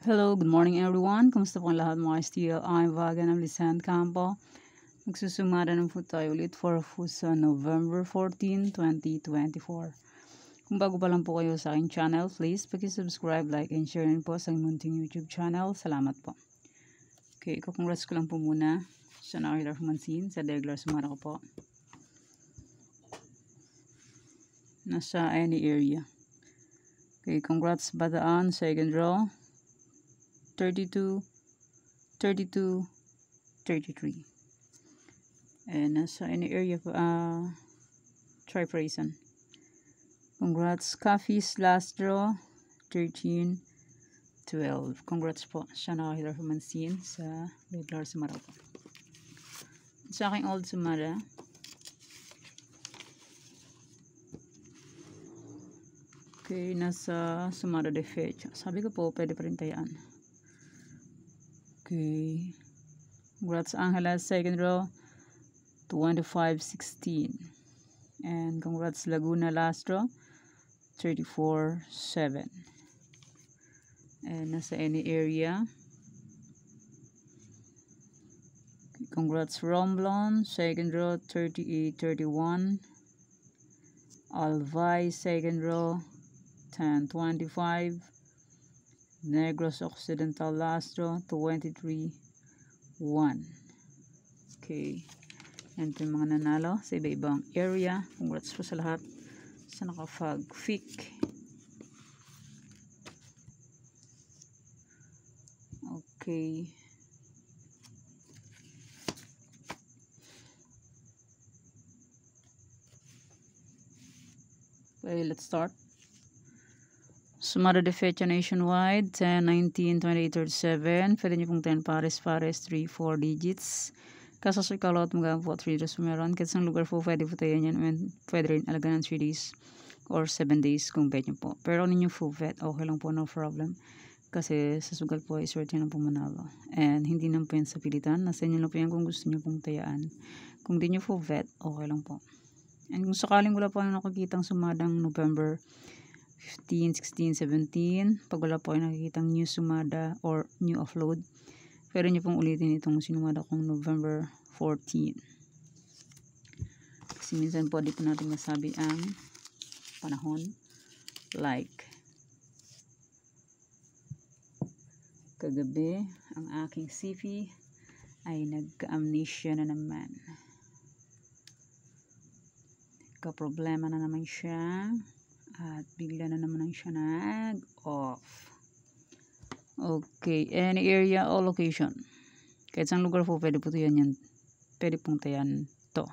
Hello, good morning everyone. Kumusta po ang lahat mga STL? I'm Vagan ng Lisan Campo. Magsusumada ng po tayo ulit for sa November 14, 2024. Kung bago pa lang po kayo sa aking channel, please paki-subscribe, like, and share rin po sa munting YouTube channel. Salamat po. Okay, congrats ko lang po muna sa nakakita Mansin sa regular sumara ko po. Nasa any area. Okay, congrats Bataan, second row. 32, 32, 33. And nasa any area try Prayson. Congrats Coffee's last draw 13, 12. Congrats po sa nakahila Mansin sa regular sumara po. Sa aking old sumara, okay, nasa sumara de fecha. Sabi ko po pwede pa rin tayaan. Okay, congrats Angela second row 25-16. And congrats Laguna last draw 34-7. And nasa any area. Congrats Romblon second row 38-31. Alvay second row 10-25. Negros Occidental last row 23-1. Okay. Yan po yung mga nanalo sa iba-ibang area. Congrats po sa lahat sa nakafag-fic. Okay. Okay, let's start. Sumara de fecha nationwide 10, 19, 28, 37. Pwede nyo pong 10 pares, 3, 4 digits. Kaso sa kalot mga po 3 days meron. Kasi ang lugar po pwede po tayo yan. Pwede rin alaga ng 3 days or 7 days kung bet nyo po. Pero ninyo full vet, okay lang po, no problem. Kasi sa sugal po ay swerte lang po manalo. And hindi naman po yan sa pilitan. Nasa inyo lang po yan kung gusto nyo pong tayaan. Kung di nyo full vet, okay lang po. And kung sakaling wala po nakakitang sumadang November 15, 16, 17. Pag wala po ay nakikitang new sumada or new upload, pwede nyo pong ulitin itong sinumada kong November 14. Kasi minsan po di po natin masabi ang panahon. Like, kagabi, ang aking CP ay nagka-amnesia na naman. Kaproblema na naman siya. At bigla na naman siya nag-off. Okay, any area or location. Kahit saan lugar po pwede po yan. Pwede pong tayan to.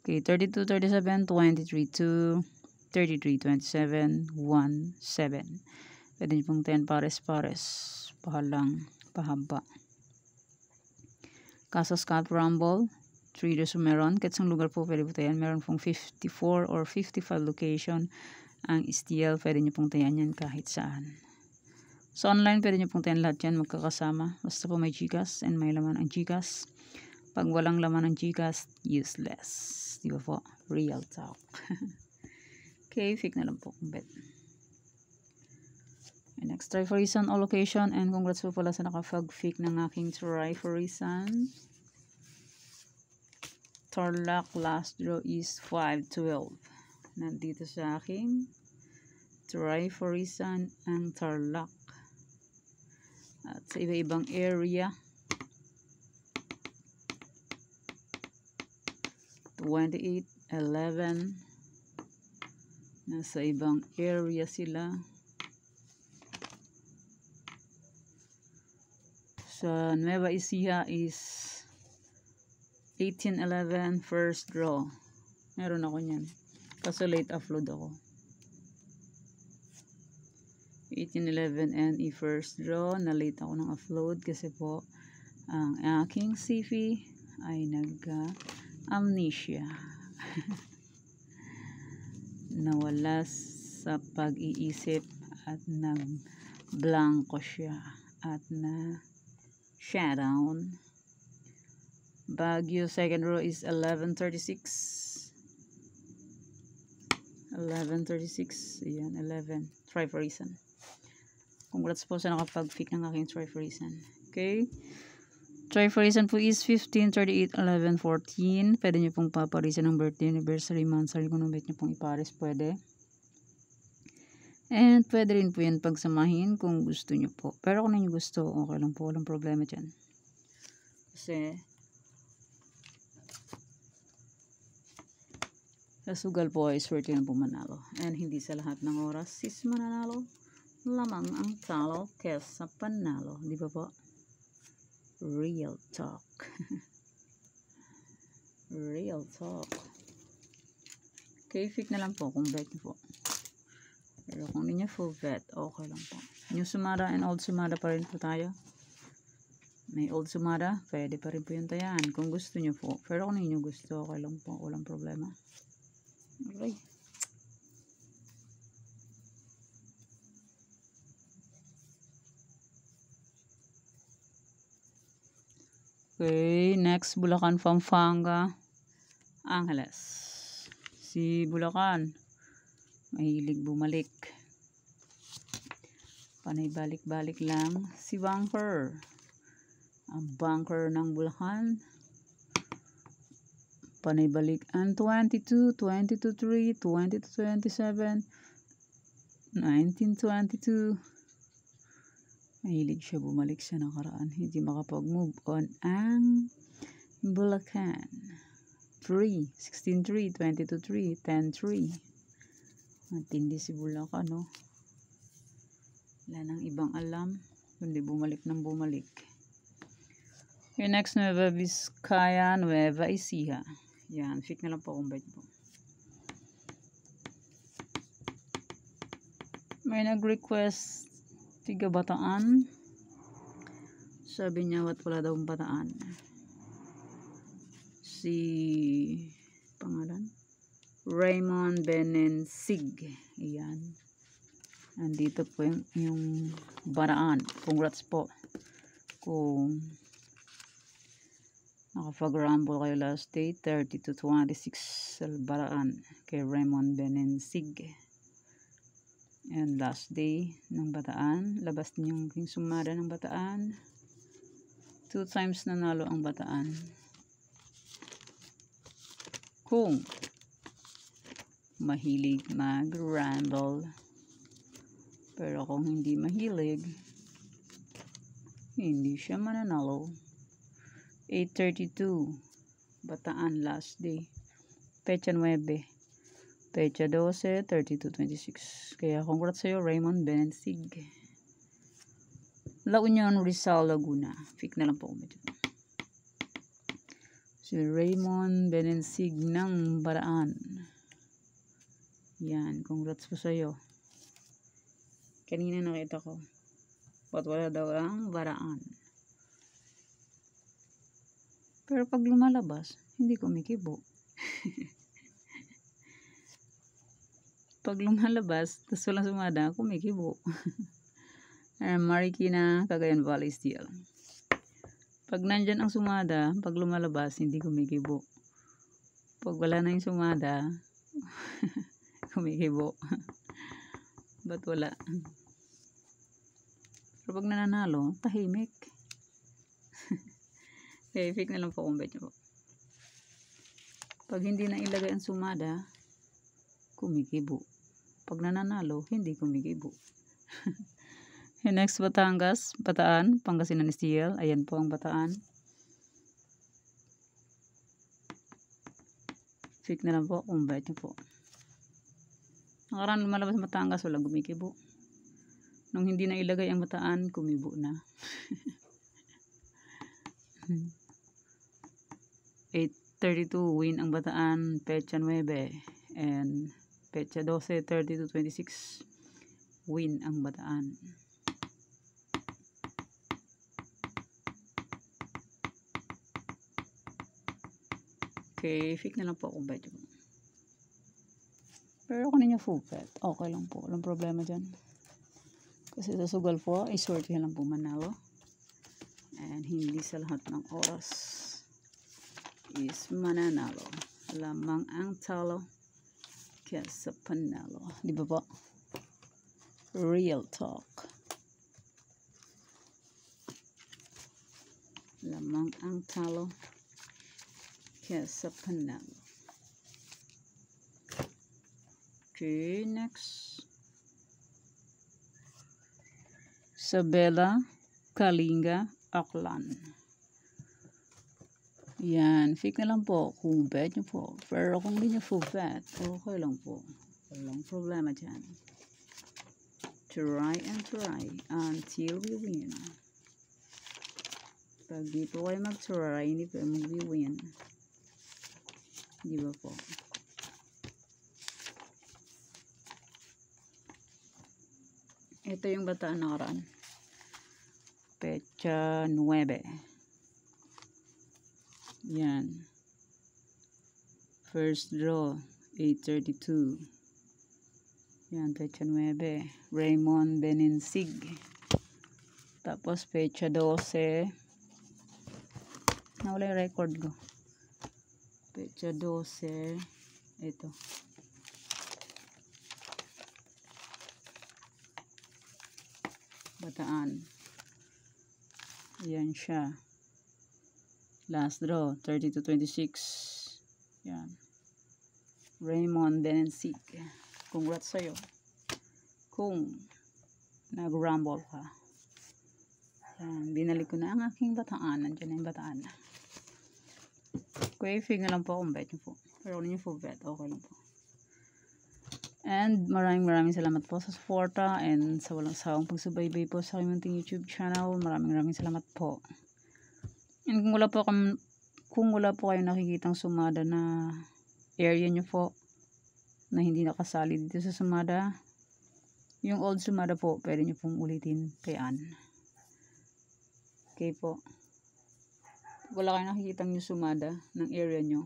Okay, 32, 37, 23, 2, 33, 27, 1, 7. Pwede nyo pong 10 pares. Pahalang, pahaba. Casa Scott Rumble. 3 days meron. Kahit saan lugar po pwede po tayan. Meron pong 54 or 55 location. Ang STL, pwede nyo pong tayan yan kahit saan. So, online, pwede nyo pong tayan lahat yan magkakasama. Basta po may Gcash and may laman ang Gcash. Pag walang laman ang Gcash, useless. Di ba po? Real talk. Okay, fake na lang po kung bet. And next, try for reason all location. And congrats po pala sa nakafag-fake ng aking try for reason. Tarlac last draw is 5-12. Nandito sa aking try for reason ang Tarlac. At sa iba-ibang area 28, 11. Nasa ibang area sila. Sa Nueva Ecija is 18-11 first draw. Meron ako niyan. Kaso late upload ako. 18-11 NE first draw. Na late ako ng upload kasi po ang aking CV ay nag-amnesia. Nawala sa pag-iisip at nag-blanco siya at na shutdown. Baguio second row is 11:36. 11:36. Ayan, 11. Try for reason. Congrats po sa nakapag-pick ng aking trifreesan. Okay? Trifreesan po is 15, 38, 11, 14. Pwede nyo pong paparisan ng birthday, anniversary, monthsary. Kung nung nyo pong iparis, pwede. And pwede rin po yan pagsamahin kung gusto nyo po. Pero kung nyo gusto, okay lang po. Walang problema dyan. Kasi sa sugal po ay swerte na po manalo. And hindi sa lahat ng oras is mananalo. Lamang ang talo kesa panalo. Di ba po? Real talk. Real talk. Okay, pick na lang po kung bet po. Pero kung hindi nyo full bet, okay lang po. New Sumada and Old Sumada pa rin po tayo. May Old Sumada, pwede pa rin po yung tayan kung gusto nyo po. Pero kung hindi nyo gusto, okay lang po. Walang problema. Okay. Okay, next Bulacan, Pampanga, Angeles. Si Bulacan, mahilig bumalik. Panay balik-balik lang. Si Bunker, ang bunker ng Bulacan. Panay balik ang 22, 22-3, 22-27, 19-22. Mahilig siya bumalik sa nakaraan. Hindi makapag-move on ang Bulacan. 3, 16-3, 22-3, 10-3. Matindi si Bulacan, no? Wala nang ibang alam. Kundi bumalik ng bumalik. Okay, next, Nueva Vizcaya, Nueva Ecija. Yan, fit na lang po kung bet po. May nag-request tiga Bataan. Sabi niya, wala daw Bataan. Si pangalan Raymond Benensig. Ayan. Nandito po yung Bataan. Congrats po. Kung nakapag-rumble kayo last day, 30-26 sa Bataan kay Raymond Benensig. And last day ng Bataan, labas niyo yung sumada ng Bataan. 2 times nanalo ang Bataan. Kung mahilig mag-rumble. Pero kung hindi mahilig, hindi siya mananalo. 8:32 Bataan last day. Pecha 9. Pecha 12, 32-26. Kaya congrats sa'yo, Raymond Benensig. La Union, Rizal, Laguna. Pick na lang po medyo. Si Raymond Benensig ng Bataan. Yan, congrats po sa'yo. Kanina nakita ko. Ba't wala daw ang Bataan? Pero pag lumalabas, hindi kumikibo. Pag lumalabas, tapos walang sumada, kumikibo. Marikina, Cagayan Valley Steel. Pag nandyan ang sumada, pag lumalabas, hindi kumikibo. Pag wala na yung sumada, kumikibo. Ba't wala? Pero pag nananalo, tahimik. Okay, fake na lang po kung bet nyo po. Pag hindi na ilagay ang sumada, kumikibo. Pag nananalo, hindi kumikibo. Next, Batangas, Bataan, Pangasinan Steel. Ayan po ang Bataan. Fake na lang po kung bet nyo po. Nakaraan lumalabas sa Batangas, walang kumikibo. Nung hindi na ilagay ang Bataan, kumibo na. 8:32 win ang Bataan, Pecha 9. And Pecha 12, 30-26 win ang Bataan. Okay, fake na lang po kung bet nyo. Pero kung ninyo full bet, okay lang po. Walang problema dyan. Kasi sa sugal po, ay swerte lang po manalo. And hindi sa lahat ng oras is mananalo. Lamang ang talo kesa panalo. Di ba po? Real talk. Lamang ang talo kesa panalo. Okay, next. Sabela, Kalinga, Aklan. Yan, fake na lang po kung bet nyo po. Pero kung hindi nyo po bet, okay lang po. Walang problema dyan. Try and try until we win. Pag di po kayo mag-try, hindi po mag-win. Di ba po? Ito yung bataan nakaraan. Pecha 9. Yan. First draw, 832. Yan, pecha 9. Raymond Benensig. Tapos, pecha 12. Nawala yung record ko. Pecha 12. Ito. Bataan. Yan siya. Last draw, 30-26. Yan. Raymond Benensig. Congrats sa'yo. Kung nag-rumble ka. Yan. Binalik ko na ang aking bataan. Nandiyan na yung bataan. Kuya, fig na lang po kung bet nyo po. Pero kung nyo po bet, okay lang po. And maraming salamat po sa suporta and sa walang sawang pagsubaybay po sa aking munting YouTube channel. Maraming salamat po. And kung wala po kayong nakikitang sumada na area nyo po na hindi nakasali dito sa sumada, yung old sumada po, pwede nyo pong ulitin kay Ann. Okay po. Wala kayong nakikitang yung sumada ng area nyo,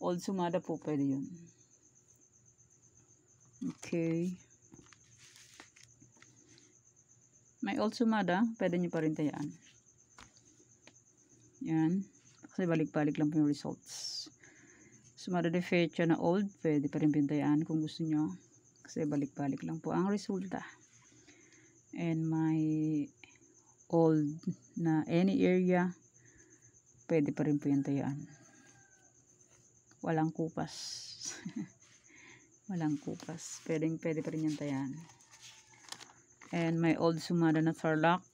old sumada po, pwede yun. Okay. May old sumada, pwede nyo pa rin tayaan. Yan. Kasi balik-balik lang po yung results. Sumada de fecha na old, pwede pa rin pintayaan kung gusto nyo. Kasi balik-balik lang po ang resulta. And my old na any area, pwede pa rin po yung tayaan. Walang kupas. Walang kupas. Pwede pa rin yung tayaan. And my old sumada na Tarlac,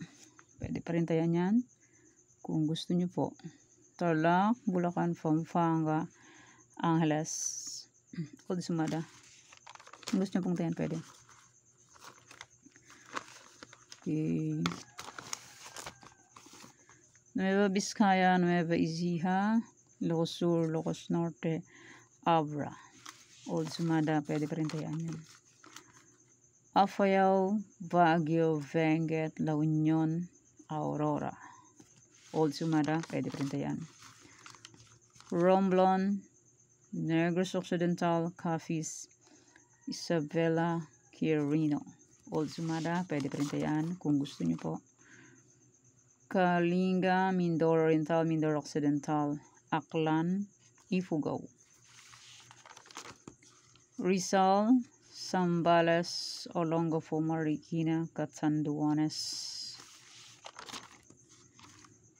pwede pa rin tayaan yan. Kung gusto nyo po. Tarlac, Bulacan, Pampanga, Angeles, old sumada. Kung gusto nyo pong tayaan, pwede. Okay. Nueva Vizcaya, Nueva Ecija, Ilocos Sur, Ilocos Norte, Abra. Old sumada, pwede pa rin tayaan yan. Apayao, Baguio, Benguet, La Union, Aurora. Old sumada, pwede pa rin tayaan. Romblon, Negros Occidental, Capiz, Isabela, Quirino. Old sumada, pwede pa rin tayaan kung gusto nyo po. Kalinga, Mindoro Oriental, Mindoro Occidental, Aklan, Ifugao. Rizal, Zambales, Olongapo, Marikina, Catanduanes.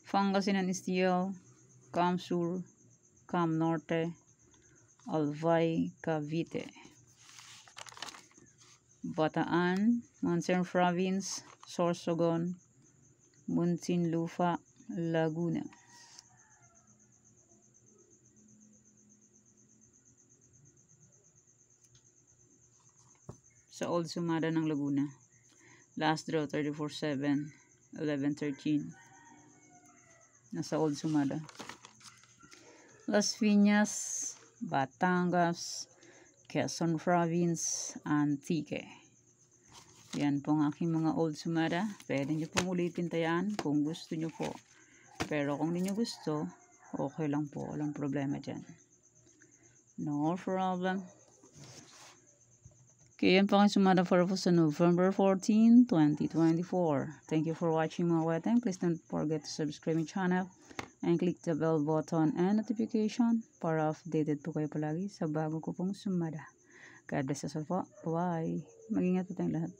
Pangasinan Steel, Cam Sur, Cam Norte, Albay, Cavite. Bataan, Monsen Province, Sorsogon, Muntinlupa, Laguna. Sa old sumada ng Laguna. Last draw, 34-7, 11-13. Nasa old sumada. Las Piñas, Batangas, Quezon Province, Antique. Yan po ang aking mga old sumada. Pwede nyo pong ulitin tayaan kung gusto nyo po. Pero kung hindi nyo gusto, okay lang po. Walang problema dyan. No problem. Okay, yan po ang sumada for sa November 14, 2024. Thank you for watching mga weteng. Please don't forget to subscribe my channel and click the bell button and notification para updated po kayo palagi sa bago ko pong sumada. God bless us all po. Bye-bye. Mag-ingat po tayong lahat.